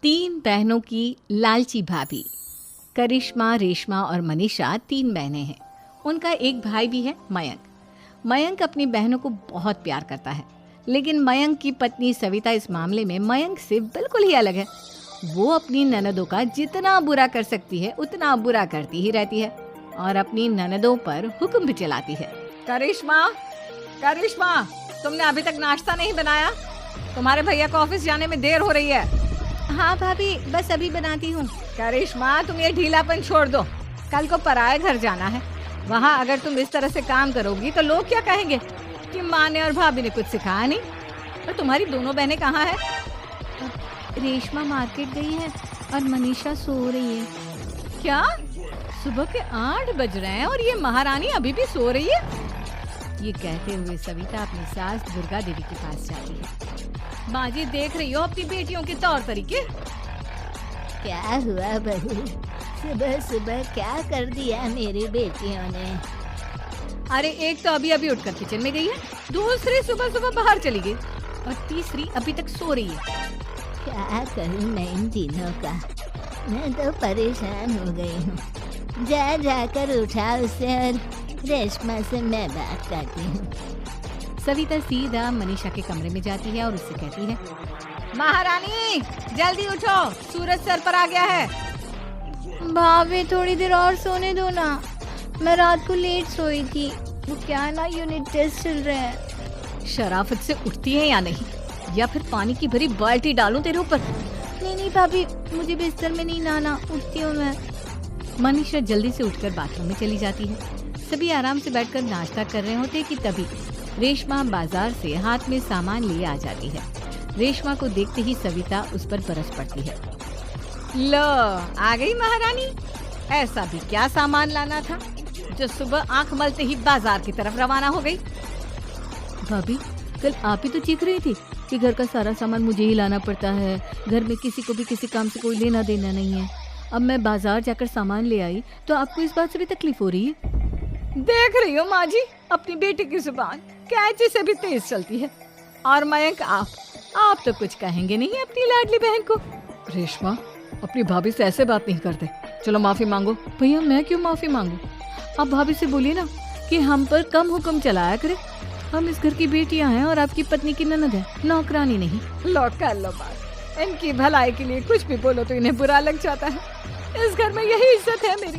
तीन बहनों की लालची भाभी। करिश्मा, रेशमा और मनीषा तीन बहनें हैं। उनका एक भाई भी है, मयंक। मयंक अपनी बहनों को बहुत प्यार करता है, लेकिन मयंक की पत्नी सविता इस मामले में मयंक से बिल्कुल ही अलग है। वो अपनी ननदों का जितना बुरा कर सकती है उतना बुरा करती ही रहती है और अपनी ननदों पर हुक्म भी चलाती है। करिश्मा, करिश्मा, तुमने अभी तक नाश्ता नहीं बनाया? तुम्हारे भैया को ऑफिस जाने में देर हो रही है। हाँ भाभी, बस अभी बनाती हूँ। करिश्मा, तुम ये ढीलापन छोड़ दो। कल को पराये घर जाना है। वहाँ अगर तुम इस तरह से काम करोगी तो लोग क्या कहेंगे कि माँ ने और भाभी ने कुछ सिखाया नहीं। और तुम्हारी दोनों बहनें कहाँ है? रेशमा मार्केट गई है और मनीषा सो रही है। क्या? सुबह के 8 बज रहे हैं और ये महारानी अभी भी सो रही है? ये कहते हुए सविता अपनी सास दुर्गा देवी के पास जाती है। माँ जी, देख रही हो अपनी बेटियों के तौर तरीके? क्या हुआ बहू, सुबह सुबह क्या कर दिया मेरी बेटियों ने? अरे एक तो अभी अभी उठकर किचन में गई है, दूसरी सुबह सुबह बाहर चली गई और तीसरी अभी तक सो रही है। क्या करूं मैं इन तीनों का, मैं तो परेशान हो गई हूँ। जाकर उठा उसे और रेशमा से मैं बात करती हूँ। सविता सीधा मनीषा के कमरे में जाती है और उससे कहती है, महारानी जल्दी उठो, सूरज सर पर आ गया है। भाभी थोड़ी देर और सोने दो ना, मैं रात को लेट सोई थी। वो क्या ना, यूनिट टेस्ट चल रहे हैं। शराफत से उठती है या नहीं, या फिर पानी की भरी बाल्टी डालूं तेरे ऊपर? नहीं भाभी, मुझे बिस्तर में नहीं लाना, उठती हूँ मैं। मनीषा जल्दी से उठकर बाथरूम में चली जाती है। सभी आराम से बैठकर नाश्ता कर रहे होते कि तभी रेशमा बाजार से हाथ में सामान लिए आ जाती है। रेशमा को देखते ही सविता उस पर बरस पड़ती है। लो, आ गई महारानी। ऐसा भी क्या सामान लाना था जो सुबह आंख मलते ही बाजार की तरफ रवाना हो गई? भाभी, कल आप ही तो चीख रही थी कि घर का सारा सामान मुझे ही लाना पड़ता है, घर में किसी को भी किसी काम से कोई लेना देना नहीं है। अब मैं बाजार जाकर सामान ले आई तो आपको इस बात से भी तकलीफ हो रही है? देख रही हो माँ जी, अपनी बेटी की जुबान कैंची से भी तेज चलती है। और मयंक, आप तो कुछ कहेंगे नहीं अपनी लाडली बहन को। रेशमा, अपनी भाभी से ऐसे बात नहीं करते। चलो माफी मांगो। भैया, मैं क्यों माफी मांगू? आप भाभी से बोलिए ना कि हम पर कम हुक्म चलाया करे। हम इस घर की बेटियां हैं और आपकी पत्नी की ननद है, नौकरानी नहीं। लो कर लो बात। इनकी भलाई के लिए कुछ भी बोलो तो इन्हें बुरा लग जाता है। इस घर में यही इज्जत है मेरी।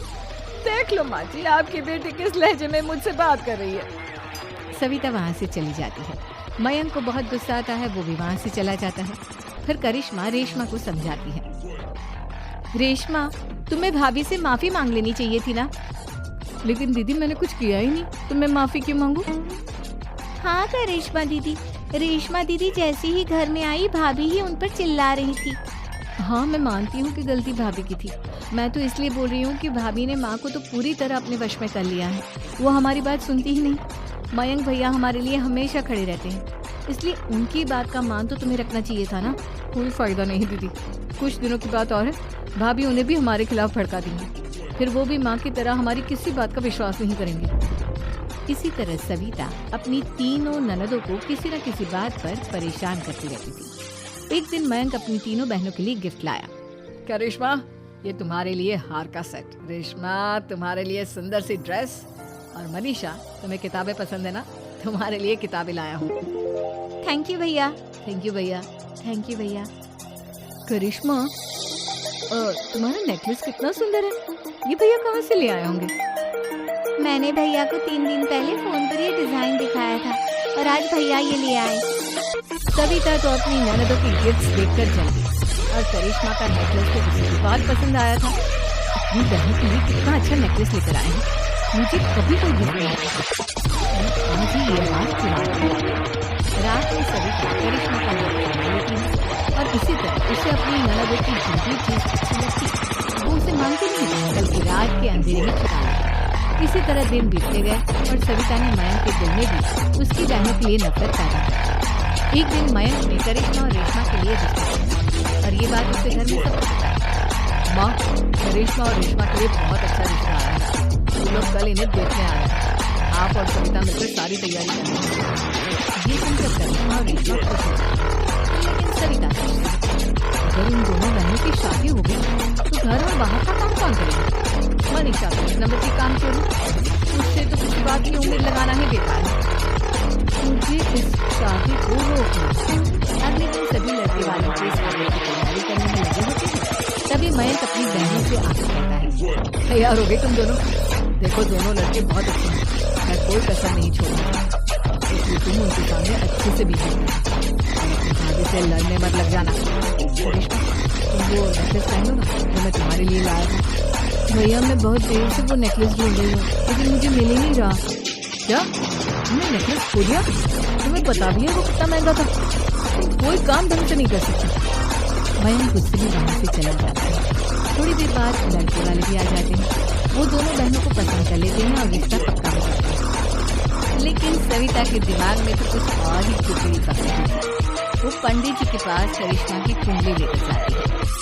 देख लो माँ जी, आपकी बेटी किस लहजे में मुझसे बात कर रही है। सविता वहाँ से चली जाती है। मयंक को बहुत गुस्सा आता है, वो भी वहाँ से चला जाता है। फिर करिश्मा रेशमा को समझाती है। रेशमा, तुम्हें भाभी से माफी मांग लेनी चाहिए थी ना। लेकिन दीदी, मैंने कुछ किया ही नहीं तो मैं माफी क्यों मांगू? हाँ करिश्मा दीदी, रेशमा दीदी जैसे ही घर में आई भाभी ही उन पर चिल्ला रही थी। हाँ, मैं मानती हूँ कि गलती भाभी की थी। मैं तो इसलिए बोल रही हूँ कि भाभी ने माँ को तो पूरी तरह अपने वश में कर लिया है। वो हमारी बात सुनती ही नहीं। मयंक भैया हमारे लिए हमेशा खड़े रहते हैं, इसलिए उनकी बात का मान तो तुम्हें रखना चाहिए था ना। कोई फायदा नहीं दीदी, कुछ दिनों की बात और है, भाभी उन्हें भी हमारे खिलाफ भड़का देंगी। फिर वो भी माँ की तरह हमारी किसी बात का विश्वास नहीं करेंगे। इसी तरह सविता अपनी तीनों ननदों को किसी न किसी बात पर परेशान करती रहती थी। एक दिन मयंक अपनी तीनों बहनों के लिए गिफ्ट लाया। क्या रेशमा, ये तुम्हारे लिए हार का सेट। रेशमा, तुम्हारे लिए सुंदर सी ड्रेस। और मनीषा, तुम्हें किताबें पसंद है ना, तुम्हारे लिए किताबें लाया हूँ। थैंक यू भैया। थैंक यू भैया। थैंक यू भैया। करिश्मा, तुम्हारा नेकलेस कितना सुंदर है। ये भैया कहाँ से ले आए होंगे? मैंने भैया को 3 दिन पहले फोन पर ये डिजाइन दिखाया था और आज भैया ये ले आए। सविता तो अपनी ननदों की गिफ्ट्स देखकर जल गई और करिश्मा का नेकलेस तो उसे भी बहुत पसंद आया था। अपनी बहन के लिए कितना अच्छा नेकलेस लेकर आए हैं, मुझे कभी कोई गिफ्ट नहीं आया। आज ही ये बात चुरा। रात में सविता करिश्मा का हाथ चुरा लेती है और इसी तरह उसे अपनी ननदों की जो भी चीज अच्छी लगती वो उसे मांगती नहीं, बल्कि रात के अंधेरे में चुरा लेती। इसी तरह दिन बीतते गए और सविता ने मयंक के दिल में भी उसकी बहनों के लिए नफरत पैदा की। एक दिन मयंक ने करिश्मा और रेशमा के लिए रिश्ता किया और ये बात उसके घर में सब पता चली। माँ, करिश्मा और रेशमा के लिए बहुत अच्छा रिश्ता आया है, वो लोग कल इन्हें देखने आ रहे हैं। आप और सविता मिलकर सारी तैयारी करें। ये सुनकर करिश्मा और रेशमा खुश हो गई, लेकिन सविता अगर इन दोनों बहनों बहनों की शादी हो गई तो घर और बाहर का काम कौन करेगा? मनीषा तो एक नंबर की काम चोरी, उससे तो किसी बात की उम्मीद लगाना ही बेकार है। मुझे इस शादी को रोकना। अगले दिन सभी लड़के वालों के शादी की तैयारी करने में लगे होते हैं। तभी मयंक अपनी बहनों से आके कहता है, तैयार हो गए तुम दोनों? देखो दोनों लड़के बहुत अच्छे हैं, मैं कोई कसर नहीं छोड़ूंगा, इसलिए तुम उनके सामने अच्छे से बिहेव करना और अपनी भाभी से लड़ने मत लग जाना। करिश्मा, तुम वो नेकलेस पहन लो ना जो मैं तुम्हारे लिए लाया था। भैया मैं बहुत देर से वो नेकलेस ढूंढ रही हूँ लेकिन मुझे मिल ही नहीं रहा। क्या तुमने नेकलेस खो दिया? तुम्हें पता भी है वो कितना महंगा था, तुम कोई काम ढंग से नहीं कर सकती। मयंक गुस्से में वहाँ से चला जाता है। थोड़ी देर बाद लड़के वाले भी आ जाते हैं। वो दोनों बहनों को पसंद कर लेते हैं और रिश्ता पक्का हो जाता है। लेकिन सविता के दिमाग में तो कुछ और ही खिचड़ी पकड़ी है। वो पंडित जी के पास करिश्मा की कुंडली लेकर जाती है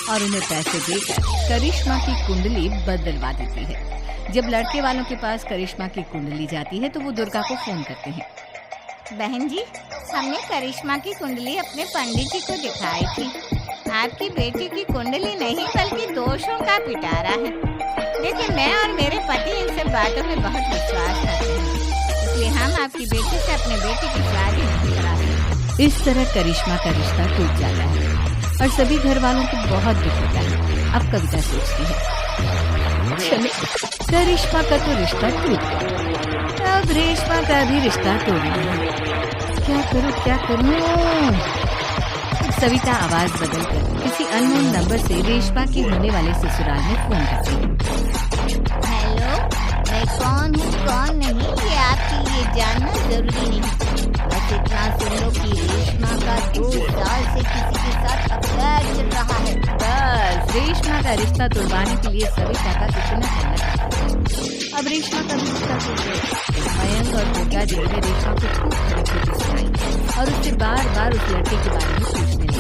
और उन्हें पैसे देकर करिश्मा की कुंडली बदलवा देती है। जब लड़के वालों के पास करिश्मा की कुंडली जाती है तो वो दुर्गा को फोन करते हैं। बहन जी, हमने करिश्मा की कुंडली अपने पंडित जी को दिखाई थी। आपकी बेटी की कुंडली नहीं बल्कि दोषों का पिटारा है। देखिए, मैं और मेरे पति इन सब बातों में बहुत विश्वास करते हैं, इसलिए हम आपकी बेटी से अपने बेटी की शादी नहीं करा सकते। इस तरह करिश्मा का रिश्ता टूट जाता है और सभी घर वालों को बहुत दुख होता है। अब कविता सोचती है, चले करिश्मा का तो रिश्ता टूट गया, अब रेशमा का भी रिश्ता तोड़ना है। क्या करूं? सविता आवाज बदलकर किसी अननोन नंबर से रेशमा के होने वाले ससुराल में फोन करती है। हेलो, मैं कौन हूँ कौन नहीं ये आपके लिए जानना जरूरी नहीं। बस इतना सुन लो कि रेशमा का 2 साल से किसी के साथ अफेयर चल रहा है। बस रेशमा का रिश्ता तोड़वाने के लिए सविता का कितना करना। अब रेशमा का रिश्ता टूट गया। मयंक और दुर्गा जी ने रेशमा को खूब खड़ी सुनाई और उससे बार बार उस लड़के के बारे में पूछने लगे।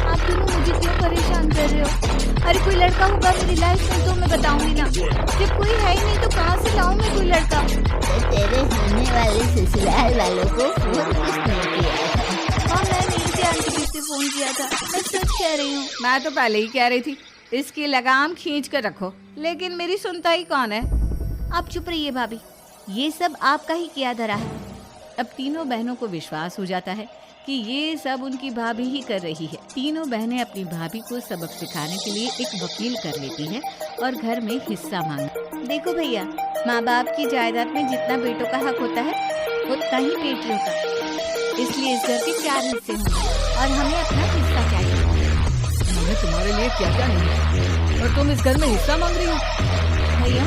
आप दोनों मुझे क्यों परेशान कर रहे हो? अरे कोई लड़का होगा मेरी लाइफ में तो मैं बताऊंगी ना। जब कोई है ही नहीं तो कहाँ से लाऊं मैं कोई लड़का? तो तेरे होने वाले ससुराल वालों को फोन किसने किया था? हाँ, मैं नहीं जानती किसने फोन किया था, मैं सच कह रही हूँ। मैं तो पहले ही कह रही थी इसकी लगाम खींच कर रखो, लेकिन मेरी सुनता ही कौन है। आप चुप रहिए भाभी, ये सब आपका ही किया धरा है। अब तीनों बहनों को विश्वास हो जाता है कि ये सब उनकी भाभी ही कर रही है। तीनों बहनें अपनी भाभी को सबक सिखाने के लिए एक वकील कर लेती हैं और घर में हिस्सा मांग। देखो भैया, माँ बाप की जायदाद में जितना बेटों का हक होता है उतना ही बेटियों का, इसलिए इस घर के 4 हिस्से होंगे और हमें अपना हिस्सा चाहिए। मैंने तुम्हारे लिए क्या क्या नहीं और तुम इस घर में हिस्सा मांग रही हो? भैया,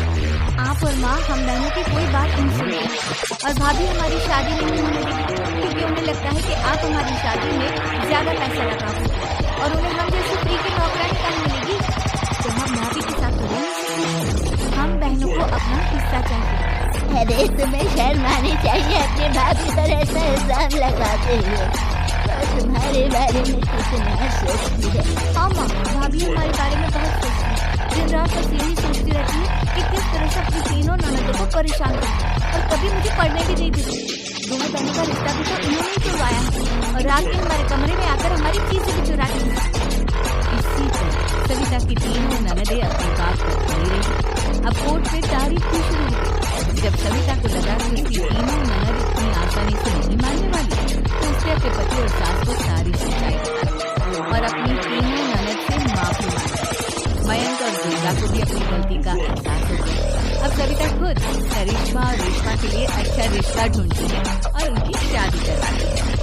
आप और माँ हम बहनों की कोई बात नहीं सुनते और भाभी हमारी शादी नहीं होने देगी क्योंकि उन्हें लगता है कि आप हमारी शादी में ज्यादा पैसा लगाओगे और उन्हें हम जैसे फ्री की नौकरानी कहाँ मिलेगी। तो हम भाभी के साथ तो नहीं सकते। हम बहनों को अपना हिस्सा चाहिए। अरे तुम्हें शर्म आनी चाहिए अपने भाभी पर ऐसा इल्जाम लगाते हुए। और तुम्हारे बारे में कितना सोचती है? हाँ माँ, भाभी हमारे बारे में बहुत सोचती है। दिन रात बस यही सोचती रहती है कि किस तरह से अपनी तीनों ननदों को परेशान करें और कभी मुझे पढ़ने भी नहीं देती। दोनों बहनों का रिश्ता भी तो इन्होंने ही छुड़वाया है और रात में हमारे कमरे में आकर हमारी चीजें भी चुरा ली। इसी तरह सविता की तीनों ननदें अपनी बात पर खड़ी रही। अब कोर्ट में तारीख भी शुरू हुई। जब सविता को लगा कि उसकी तीनों ननद इतनी आसानी से नहीं मानने वाली तो उसने अपने पति और सास को सारी सच्चाई बताई और अपनी तीनों ननद से माफी मांगी। मयंक और दुर्गा को भी अपनी गलती का एहसास हो गया। अब सविता खुद करिश्मा और रेशमा के लिए अच्छा रिश्ता ढूंढती है और उनकी शादी करवाती है।